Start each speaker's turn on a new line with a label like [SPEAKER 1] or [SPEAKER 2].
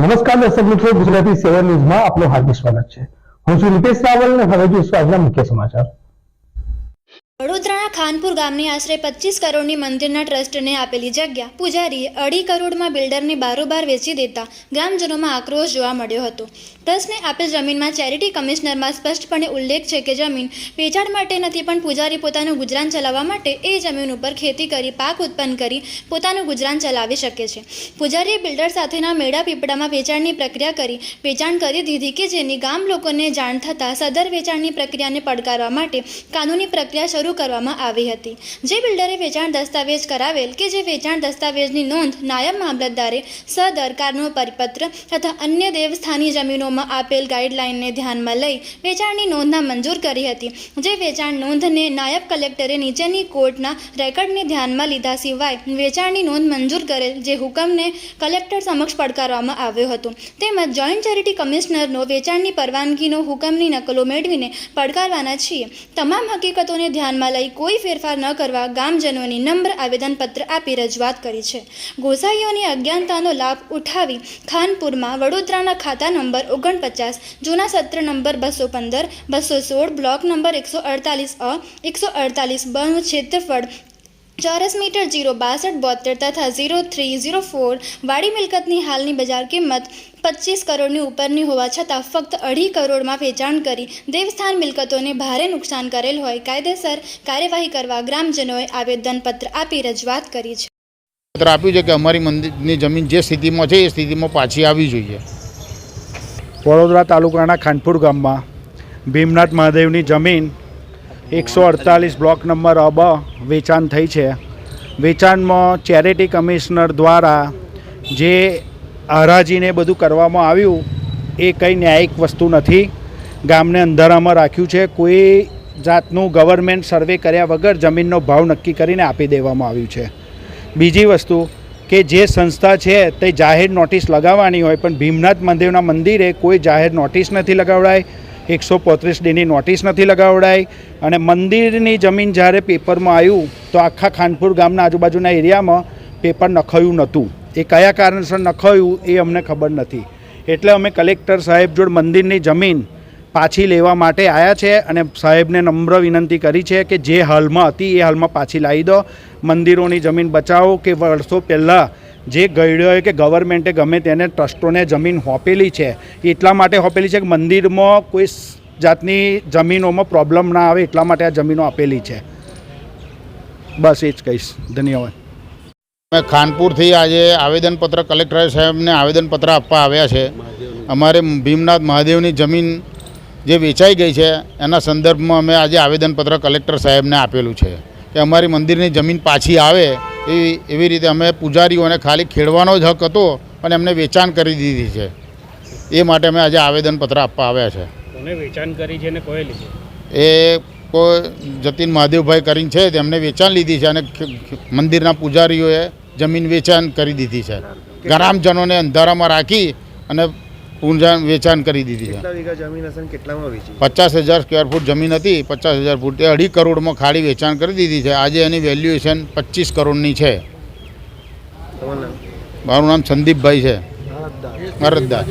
[SPEAKER 1] નમસ્કાર દર્શક મિત્રો, ગુજરાતી 7 ન્યૂઝમાં આપનું હાર્દિક સ્વાગત છે. હું છું નિતેશ રાવલ અને હવે જોઈશું આજના મુખ્ય સમાચાર.
[SPEAKER 2] વડોદરાના ખાનપુર ગામની આશરે 25 કરોડની મંદિરના ટ્રસ્ટને આપેલી જગ્યા પૂજારીએ 2.5 કરોડમાં બિલ્ડરને બારોબાર વેચી દેતા ગ્રામજનોમાં આક્રોશ જોવા મળ્યો હતો. ટ્રસ્ટને આપેલ જમીનમાં ચેરિટી કમિશનરમાં સ્પષ્ટપણે ઉલ્લેખ છે કે જમીન વેચાણ માટે નથી, પણ પૂજારી પોતાનું ગુજરાન ચલાવવા માટે એ જમીન ઉપર ખેતી કરી પાક ઉત્પન્ન કરી પોતાનું ગુજરાન ચલાવી શકે છે. પૂજારીએ બિલ્ડર સાથેના મેળા પીપળામાં વેચાણની પ્રક્રિયા કરી વેચાણ કરી દીધી કે જેની ગામ લોકોને જાણ થતાં સદર વેચાણની પ્રક્રિયાને પડકારવા માટે કાનૂની પ્રક્રિયા શરૂ કરવામાં આવી હતી. જે બિલ્ડરે વેચાણ દસ્તાવેજ કરાવેલ કે જે વેચાણ દસ્તાવેજની નોંધ નાયબ મામલતદારે સદર કારનો પરિપત્ર તથા અન્ય દેવસ્થાની જમીનોમાં આપેલ ગાઈડલાઇનને ધ્યાનમાં લઈ વેચાણની નોંધના મંજૂર કરી હતી. જે વેચાણ નોંધને નાયબ કલેક્ટરે નીચેની કોર્ટના રેકર્ડને ધ્યાનમાં લીધા સિવાય વેચાણની નોંધ મંજૂર કરેલ જે હુકમને કલેક્ટર સમક્ષ પડકારવામાં આવ્યો હતો. તેમજ જોઈન્ટ ચેરિટી કમિશનરનો વેચાણની પરવાનગીનો હુકમની નકલો મેળવીને પડકારવાના છીએ. તમામ હકીકતોને ધ્યાનમાં લઈ કોઈ ફેરફાર ન કરવા ગામજનોની નમ્ર આવેદનપત્ર આપી રજૂઆત કરી છે. ગોસાઈઓની અજ્ઞાનતાનો લાભ ઉઠાવી ખાનપુરમાં વડોદરાના ખાતા નંબર 49 જૂના સત્ર નંબર 215 216 બ્લોક નંબર 148 148 બ નું ક્ષેત્રફળ ચોરસ મીટર 06272 તથા 0304 વાડી મિલકતની હાલની બજાર કિંમત 25 કરોડની ઉપરની હોવા છતાં ફક્ત 2.5 કરોડમાં વેચાણ કરી દેવસ્થાન મિલકતોને ભારે નુકસાન કરેલ હોય કાયદેસર કાર્યવાહી કરવા ગ્રામજનોએ આવેદનપત્ર આપી રજૂઆત કરી છે.
[SPEAKER 3] પત્ર આપ્યું છે કે અમારી મંદિરની જમીન જે સ્થિતિમાં છે એ સ્થિતિમાં પાછી આવવી જોઈએ.
[SPEAKER 4] વડોદરા તાલુકાના ખાનપુર ગામમાં ભીમનાથ મહાદેવની જમીન 148 બ્લોક નંબર અબ વેચાણ થઈ છે. વેચાણમાં ચેરિટી કમિશનર દ્વારા જે હરાજીને બધું કરવામાં આવ્યું એ કંઈ ન્યાયિક વસ્તુ નથી. ગામને અંધારામાં રાખ્યું છે. કોઈ જાતનું ગવર્મેન્ટ સર્વે કર્યા વગર જમીનનો ભાવ નક્કી કરીને આપી દેવામાં આવ્યું છે. બીજી વસ્તુ કે જે સંસ્થા છે તે જાહેર નોટિસ લગાવવાની હોય, પણ ભીમનાથ મહાદેવના મંદિરે કોઈ જાહેર નોટિસ નથી લગાવડાય, 135Dની નોટિસ નથી લગાવડાઈ. અને મંદિરની જમીન જ્યારે પેપરમાં આવ્યું તો આખા ખાનપુર ગામના આજુબાજુના એરિયામાં પેપર નખાયું નહોતું. એ કયા કારણસર નખાયું એ અમને ખબર નથી. એટલે અમે કલેક્ટર સાહેબ જોડે મંદિરની જમીન પાછી લેવા માટે આવ્યા છે અને સાહેબને નમ્ર વિનંતી કરી છે કે જે હાલમાં હતી એ હાલમાં પાછી લાવી દો. મંદિરોની જમીન બચાવો. કે વર્ષો પહેલાં જે ગયડોએ કે ગવર્મેન્ટે ગમે તેને ટ્રસ્ટોને જમીન હોપેલી છે એટલા માટે હોપેલી છે કે મંદિરમાં કોઈ જાતની જમીનોમાં પ્રોબ્લેમ ના આવે એટલા માટે આ જમીનો આપેલી છે. બસ એ જ કહીશ. ધન્યવાદ.
[SPEAKER 3] અમે ખાનપુરથી આજે આવેદનપત્ર કલેક્ટર સાહેબને આવેદનપત્ર આપવા આવ્યા છે. અમારે ભીમનાથ મહાદેવની જમીન જે વેચાઈ ગઈ છે એના સંદર્ભમાં અમે આજે આવેદનપત્ર કલેક્ટર સાહેબને આપેલું છે કે અમારી મંદિરની જમીન પાછી આવે એવી રીતે અમે પૂજારીઓને ખાલી ખેડવાનો જ હક હતો પણ એમને વેચાણ કરી દીધી છે. એ માટે અમે આજે આવેદનપત્ર આપવા આવ્યા છે.
[SPEAKER 5] કોને વેચાણ કરી છે અને કોએ લીધી?
[SPEAKER 3] એ કોઈ જતીન મહાદેવભાઈ કરીને છે તેમને વેચાણ લીધી છે અને મંદિરના પૂજારીઓએ જમીન વેચાણ કરી દીધી છે. ગ્રામજનોને અંધારામાં રાખી અને વેચાણ કરી દીધી છે. 50,000 સ્ક્વેર ફૂટ જમીન હતી. 50,000 ફૂટ એ 2.5 કરોડમાં ખાલી વેચાણ કરી દીધી છે. આજે એની વેલ્યુએશન 25 કરોડની છે. મારું નામ સંદીપભાઈ છે, અરજદાર.